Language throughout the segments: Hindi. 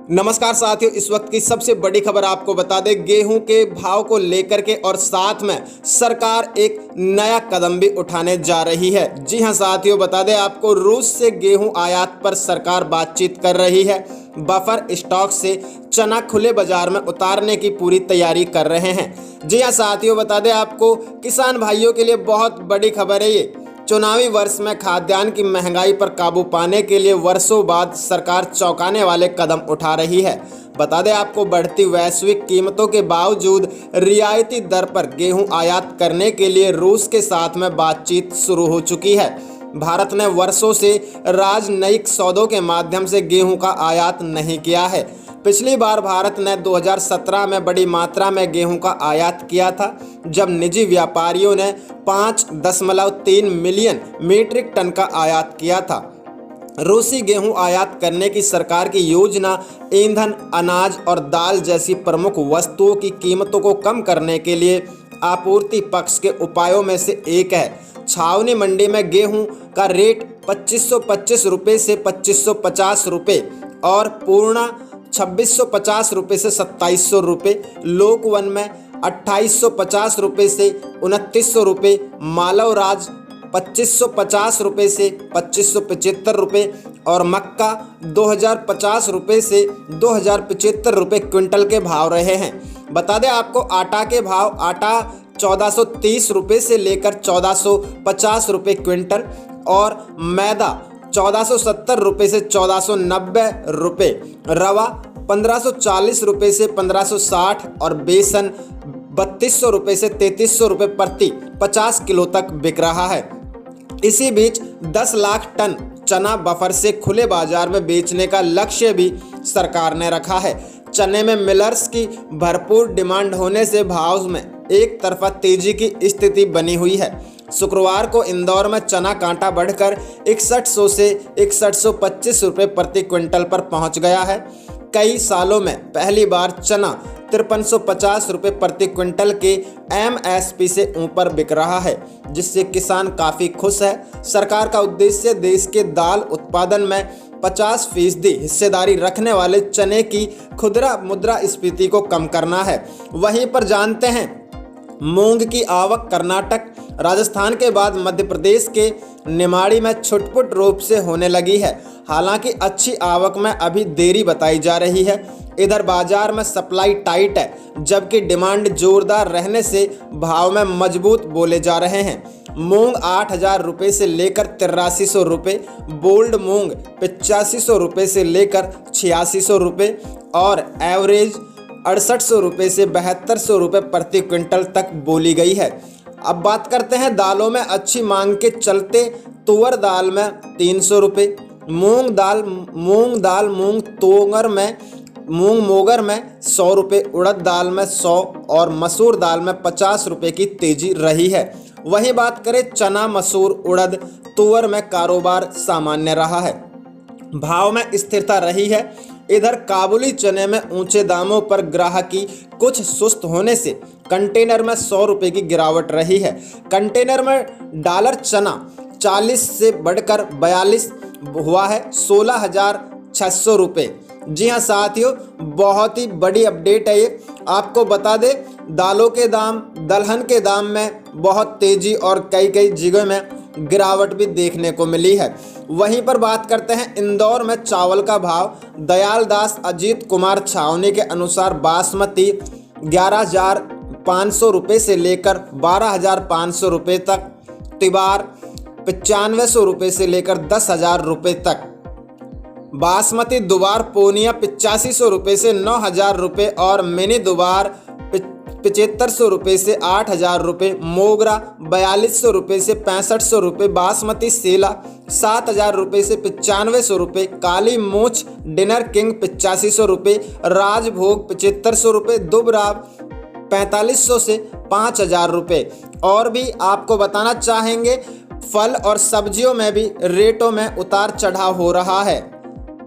नमस्कार साथियों, इस वक्त की सबसे बड़ी खबर आपको बता दें गेहूं के भाव को लेकर के और साथ में सरकार एक नया कदम भी उठाने जा रही है। जी हां साथियों, बता दें आपको रूस से गेहूं आयात पर सरकार बातचीत कर रही है। बफर स्टॉक से चना खुले बाजार में उतारने की पूरी तैयारी कर रहे हैं। जी हां साथियों, बता दें आपको किसान भाइयों के लिए बहुत बड़ी खबर है ये। चुनावी वर्ष में खाद्यान्न की महंगाई पर काबू पाने के लिए वर्षों बाद सरकार चौंकाने वाले कदम उठा रही है। बता दें आपको बढ़ती वैश्विक कीमतों के बावजूद रियायती दर पर गेहूं आयात करने के लिए रूस के साथ में बातचीत शुरू हो चुकी है। भारत ने वर्षों से राजनयिक सौदों के माध्यम से गेहूं का आयात नहीं किया है। पिछली बार भारत ने 2017 में बड़ी मात्रा में गेहूं का आयात किया था, जब निजी व्यापारियों ने 5.3 मिलियन मीट्रिक टन का आयात किया था। रूसी गेहूं आयात करने की सरकार की योजना ईंधन, अनाज और दाल जैसी प्रमुख वस्तुओं की कीमतों को कम करने के लिए आपूर्ति पक्ष के उपायों में से एक है। छावनी मंडी में गेहूं का रेट 2525 रुपये से 2550 रुपये और पूर्णा 2650 रुपये से 2700 रुपये, लोकवन में 2850 रुपये से 2900 रुपये, मालव राज 2550 रुपये से 2575 रुपये और मक्का 2050 रुपये से 2075 रुपये क्विंटल के भाव रहे हैं। बता दें आपको आटा के भाव, आटा 1430 रुपये से लेकर 1450 रुपये क्विंटल और मैदा 1470 रुपये से 1490 रुपये, रवा 1540 रुपये से 1560 और बेसन 3200 रुपये से 3300 रुपये प्रति 50 किलो तक बिक रहा है। इसी बीच 10 लाख टन चना बफर से खुले बाजार में बेचने का लक्ष्य भी सरकार ने रखा है। चने में मिलर्स की भरपूर डिमांड होने से भाव में एक तरफा तेजी की स्थिति बनी हुई है। शुक्रवार को इंदौर में चना कांटा बढ़कर 6100 से 6125 रुपये प्रति क्विंटल पर पहुंच गया है। कई सालों में पहली बार चना 5350 रुपये प्रति क्विंटल के MSP से ऊपर बिक रहा है, जिससे किसान काफ़ी खुश है। सरकार का उद्देश्य देश के दाल उत्पादन में 50% हिस्सेदारी रखने वाले चने की खुदरा मुद्रास्फीति को कम करना है। वहीं पर जानते हैं मूंग की आवक कर्नाटक, राजस्थान के बाद मध्य प्रदेश के निमाड़ी में छुटपुट रूप से होने लगी है। हालांकि अच्छी आवक में अभी देरी बताई जा रही है। इधर बाजार में सप्लाई टाइट है, जबकि डिमांड जोरदार रहने से भाव में मजबूत बोले जा रहे हैं। मूंग 8000 रुपये से लेकर 8300 रुपये, बोल्ड मूंग 8500 रुपये से लेकर 8600 रुपये और एवरेज 6800 रुपये से 7200 रुपये प्रति क्विंटल तक बोली गई है। अब बात करते हैं दालों में अच्छी मांग के चलते तुअर दाल में 300 रुपये, मूंग मोगर में 100 रुपये, उड़द दाल में 100 और मसूर दाल में 50 रुपये की तेजी रही है। वहीं बात करें चना, मसूर, उड़द, तुअर में कारोबार सामान्य रहा है, भाव में स्थिरता रही है। इधर काबुली चने में ऊंचे दामों पर ग्राहकी कुछ सुस्त होने से कंटेनर में 100 रुपये की गिरावट रही है। कंटेनर में डॉलर चना 40 से बढ़कर 42 हुआ है, 16,600 रुपये। जी हाँ साथियों, बहुत ही बड़ी अपडेट है ये। आपको बता दें दालों के दाम, दलहन के दाम में बहुत तेजी और कई जगह में गिरावट भी देखने को मिली है। वहीं पर बात करते हैं इंदौर में चावल का भाव। दयाल दास अजीत कुमार छावनी के अनुसार बासमती 11,500 रुपये से लेकर 12,500 रुपये तक, तिबार 9500 रुपये से लेकर 10,000 रुपये तक, बासमती दुबार पूर्णिया 8500 रुपये से 9,000 रुपये और मिनी दुबार 7500 रुपये से 8,000 रुपये, मोगरा 4200 रुपये से 6500 रुपये, बासमती सेला 7,000 रुपये से 9500 रुपये, काली मूछ डिनर किंग 8500 रुपये, राजभोग 7500 रुपये, दुबरा 4500 से 5,000 रुपये। और भी आपको बताना चाहेंगे फल और सब्जियों में भी रेटों में उतार चढ़ाव हो रहा है।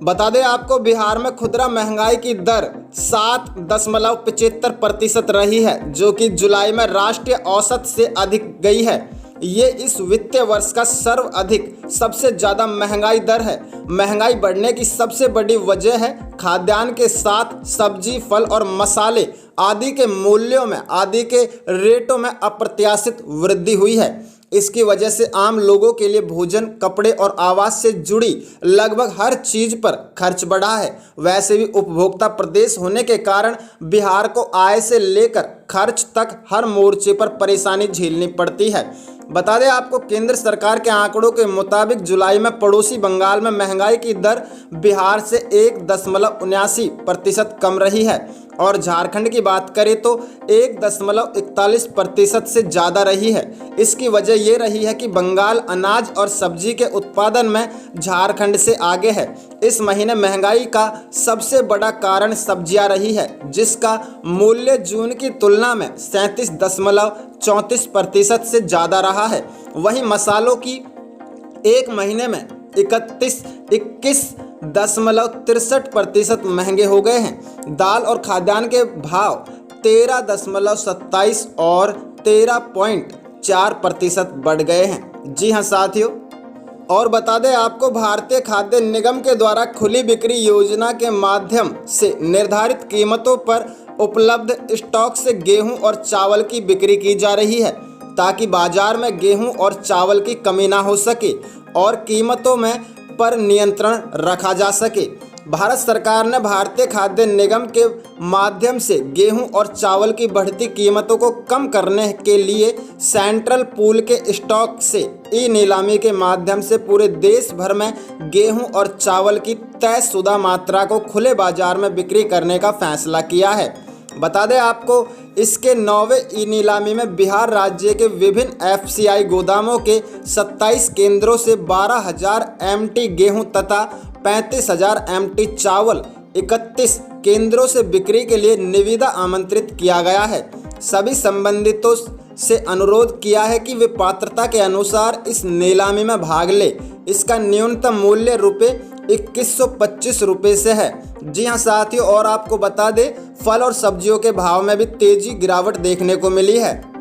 बता दें आपको बिहार में खुदरा महंगाई की दर 7.75% रही है, जो कि जुलाई में राष्ट्रीय औसत से अधिक गई है। ये इस वित्तीय वर्ष का सर्वाधिक सबसे ज़्यादा महंगाई दर है। महंगाई बढ़ने की सबसे बड़ी वजह है खाद्यान्न के साथ सब्जी, फल और मसाले आदि के मूल्यों में, आदि के रेटों में अप्रत्याशित वृद्धि हुई है। इसकी वजह से आम लोगों के लिए भोजन, कपड़े और आवास से जुड़ी लगभग हर चीज पर खर्च बढ़ा है। वैसे भी उपभोक्ता प्रदेश होने के कारण बिहार को आय से लेकर खर्च तक हर मोर्चे पर परेशानी झेलनी पड़ती है। बता दें आपको, केंद्र सरकार के आंकड़ों के मुताबिक जुलाई में पड़ोसी बंगाल में महंगाई की दर बिहार से 1.79% कम रही है और झारखंड की बात करें तो 1.41% से ज़्यादा रही है। इसकी वजह ये रही है कि बंगाल अनाज और सब्जी के उत्पादन में झारखंड से आगे है। इस महीने महंगाई का सबसे बड़ा कारण सब्जियां रही है, जिसका मूल्य जून की तुलना में 37.34% से ज़्यादा रहा है। वहीं मसालों की एक महीने में 21.63% महंगे हो गए हैं। दाल और खाद्यान्न के भाव 13.27 और 13.4% बढ़ गए हैं। जी हाँ साथियों, और बता दें आपको, भारतीय खाद्य निगम के द्वारा खुली बिक्री योजना के माध्यम से निर्धारित कीमतों पर उपलब्ध स्टॉक से गेहूं और चावल की बिक्री की जा रही है, ताकि बाजार में गेहूं और चावल की कमी ना हो सके और कीमतों में पर नियंत्रण रखा जा सके। भारत सरकार ने भारतीय खाद्य निगम के माध्यम से गेहूं और चावल की बढ़ती कीमतों को कम करने के लिए सेंट्रल पूल के स्टॉक से ई नीलामी के माध्यम से पूरे देश भर में गेहूं और चावल की तयशुदा मात्रा को खुले बाजार में बिक्री करने का फैसला किया है। बता दें आपको, इसके 9वें ई नीलामी में बिहार राज्य के विभिन्न एफसीआई गोदामों के 27 केंद्रों से 12,000 MT गेहूं तथा 35,000 MT चावल 31 केंद्रों से बिक्री के लिए निविदा आमंत्रित किया गया है। सभी संबंधितों से अनुरोध किया है कि वे पात्रता के अनुसार इस नीलामी में भाग ले। इसका न्यूनतम मूल्य ₹2125 से है। जी हाँ साथियों, और आपको बता दें, फल और सब्जियों के भाव में भी तेजी गिरावट देखने को मिली है।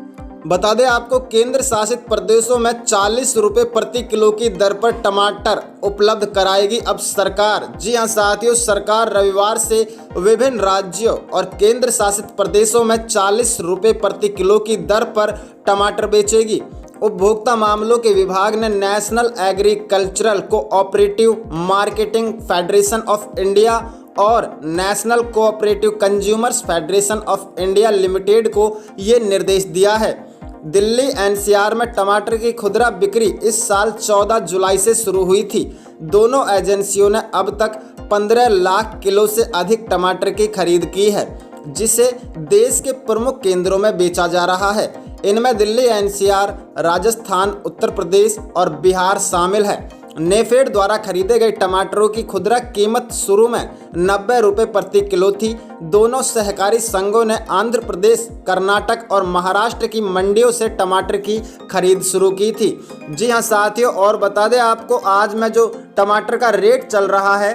बता दें आपको, केंद्र शासित प्रदेशों में 40 रुपये प्रति किलो की दर पर टमाटर उपलब्ध कराएगी अब सरकार। जी हाँ साथियों, सरकार रविवार से विभिन्न राज्यों और केंद्र शासित प्रदेशों में 40 रुपये प्रति किलो की दर पर टमाटर बेचेगी। उपभोक्ता मामलों के विभाग ने national agricultural cooperative marketing federation of India और national cooperative consumers federation of India limited को ये निर्देश दिया है। दिल्ली एनसीआर में टमाटर की खुदरा बिक्री इस साल 14 जुलाई से शुरू हुई थी। दोनों एजेंसियों ने अब तक 15 लाख किलो से अधिक टमाटर की खरीद की है, जिसे देश के प्रमुख केंद्रों में बेचा जा रहा है। इनमें दिल्ली एनसीआर, राजस्थान, उत्तर प्रदेश और बिहार शामिल है। नेफेड द्वारा खरीदे गए टमाटरों की खुदरा कीमत शुरू में 90 रुपये प्रति किलो थी। दोनों सहकारी संघों ने आंध्र प्रदेश, कर्नाटक और महाराष्ट्र की मंडियों से टमाटर की खरीद शुरू की थी। जी हाँ साथियों, और बता दें आपको, आज में जो टमाटर का रेट चल रहा है,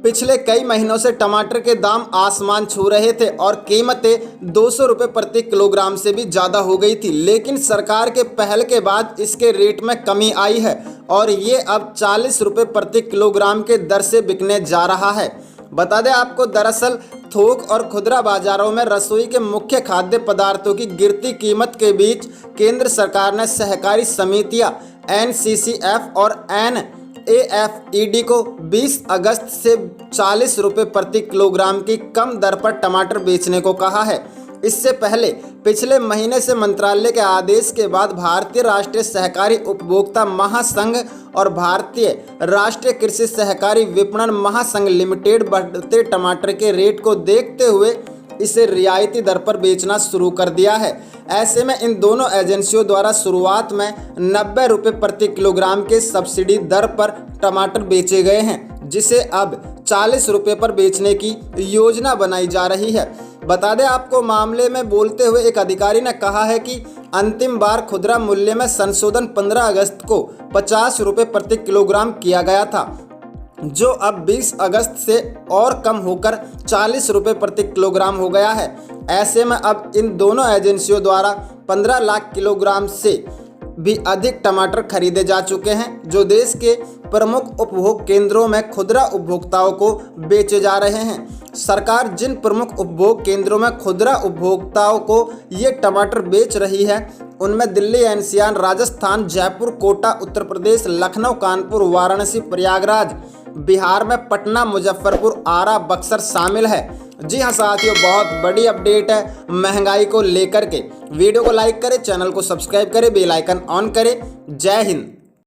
पिछले कई महीनों से टमाटर के दाम आसमान छू रहे थे और कीमतें 200 रुपये प्रति किलोग्राम से भी ज़्यादा हो गई थी, लेकिन सरकार के पहल के बाद इसके रेट में कमी आई है और ये अब 40 रुपये प्रति किलोग्राम के दर से बिकने जा रहा है। बता दें आपको, दरअसल थोक और खुदरा बाजारों में रसोई के मुख्य खाद्य पदार्थों की गिरती कीमत के बीच केंद्र सरकार ने सहकारी समितियां NCCF और NAFED को 20 अगस्त से 40 रुपये प्रति किलोग्राम की कम दर पर टमाटर बेचने को कहा है। इससे पहले पिछले महीने से मंत्रालय के आदेश के बाद भारतीय राष्ट्रीय सहकारी उपभोक्ता महासंघ और भारतीय राष्ट्रीय कृषि सहकारी विपणन महासंघ लिमिटेड बढ़ते टमाटर के रेट को देखते हुए इसे रियायती दर पर बेचना शुरू कर दिया है। ऐसे में इन दोनों एजेंसियों द्वारा शुरुआत में 90 रुपये प्रति किलोग्राम के सब्सिडी दर पर टमाटर बेचे गए हैं, जिसे अब 40 रुपये पर बेचने की योजना बनाई जा रही है। बता दें आपको, मामले में बोलते हुए एक अधिकारी ने कहा है कि अंतिम बार खुदरा मूल्य में संशोधन 15 अगस्त को 50 रुपये प्रति किलोग्राम किया गया था, जो अब 20 अगस्त से और कम होकर 40 रुपये प्रति किलोग्राम हो गया है। ऐसे में अब इन दोनों एजेंसियों द्वारा 15 लाख किलोग्राम से भी अधिक टमाटर खरीदे जा चुके हैं, जो देश के प्रमुख उपभोग केंद्रों में खुदरा उपभोक्ताओं को बेचे जा रहे हैं। सरकार जिन प्रमुख उपभोग केंद्रों में खुदरा उपभोक्ताओं को ये टमाटर बेच रही है उनमें दिल्ली एनसीआर, राजस्थान, जयपुर, कोटा, उत्तर प्रदेश, लखनऊ, कानपुर, वाराणसी, प्रयागराज, बिहार में पटना, मुजफ्फरपुर, आरा, बक्सर शामिल है। जी हाँ साथियों, बहुत बड़ी अपडेट है महंगाई को लेकर के। वीडियो को लाइक करें, चैनल को सब्सक्राइब करें, बेल आइकन ऑन करें। जय हिंद।